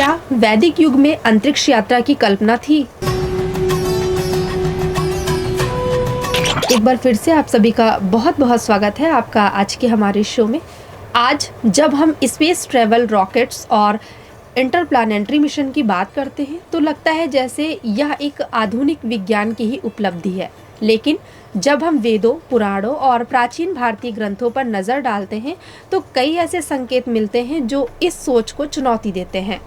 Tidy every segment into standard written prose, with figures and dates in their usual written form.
क्या वैदिक युग में अंतरिक्ष यात्रा की कल्पना थी? एक बार फिर से आप सभी का बहुत बहुत स्वागत है आपका आज के हमारे शो में। आज जब हम स्पेस ट्रैवल, रॉकेट्स और इंटरप्लानेटरी मिशन की बात करते हैं तो लगता है जैसे यह एक आधुनिक विज्ञान की ही उपलब्धि है। लेकिन जब हम वेदों, पुराणों और प्राचीन भारतीय ग्रंथों पर नज़र डालते हैं तो कई ऐसे संकेत मिलते हैं जो इस सोच को चुनौती देते हैं।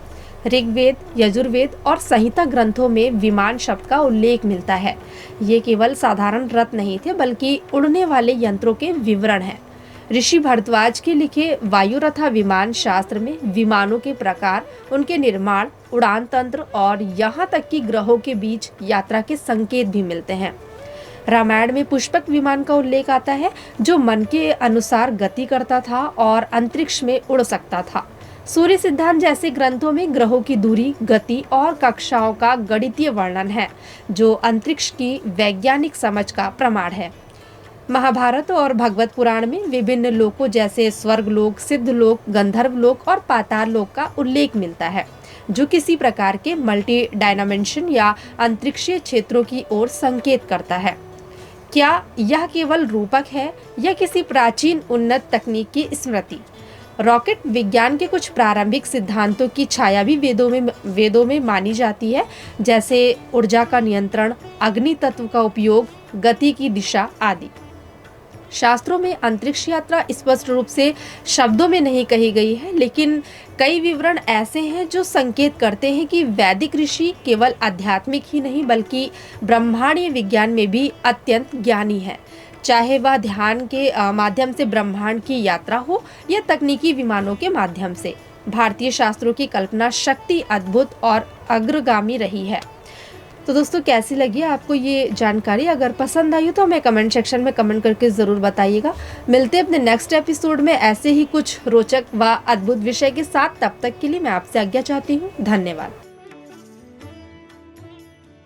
ऋग्वेद, यजुर्वेद और संहिता ग्रंथों में विमान शब्द का उल्लेख मिलता है। ये केवल साधारण रथ नहीं थे बल्कि उड़ने वाले यंत्रों के विवरण हैं। ऋषि भारद्वाज के लिखे वायुरथा विमान शास्त्र में विमानों के प्रकार, उनके निर्माण, उड़ान तंत्र और यहाँ तक कि ग्रहों के बीच यात्रा के संकेत भी मिलते हैं। रामायण में पुष्पक विमान का उल्लेख आता है जो मन के अनुसार गति करता था और अंतरिक्ष में उड़ सकता था। सूर्य सिद्धांत जैसे ग्रंथों में ग्रहों की दूरी, गति और कक्षाओं का गणितीय वर्णन है जो अंतरिक्ष की वैज्ञानिक समझ का प्रमाण है। महाभारत और भगवत पुराण में विभिन्न लोकों जैसे स्वर्गलोक, सिद्धलोक, गंधर्वलोक और पाताल लोक का उल्लेख मिलता है जो किसी प्रकार के मल्टी डायमेंशन या अंतरिक्षीय क्षेत्रों की ओर संकेत करता है। क्या यह केवल रूपक है या किसी प्राचीन उन्नत तकनीक की स्मृति? रॉकेट विज्ञान के कुछ प्रारंभिक सिद्धांतों की छाया भी वेदों में मानी जाती है, जैसे ऊर्जा का नियंत्रण, अग्नि तत्व का उपयोग, गति की दिशा आदि। शास्त्रों में अंतरिक्ष यात्रा स्पष्ट रूप से शब्दों में नहीं कही गई है, लेकिन कई विवरण ऐसे हैं जो संकेत करते हैं कि वैदिक ऋषि केवल आध्यात्मिक ही नहीं बल्कि ब्रह्मांडीय विज्ञान में भी अत्यंत ज्ञानी है। चाहे वह ध्यान के माध्यम से ब्रह्मांड की यात्रा हो या तकनीकी विमानों के माध्यम से, भारतीय शास्त्रों की कल्पना शक्ति अद्भुत और अग्रगामी रही है। तो दोस्तों, कैसी लगी आपको ये जानकारी? अगर पसंद आई हो तो हमें कमेंट सेक्शन में कमेंट करके ज़रूर बताइएगा। मिलते हैं अपने नेक्स्ट एपिसोड में ऐसे ही कुछ रोचक व अद्भुत विषय के साथ। तब तक के लिए मैं आपसे आज्ञा चाहती हूँ। धन्यवाद।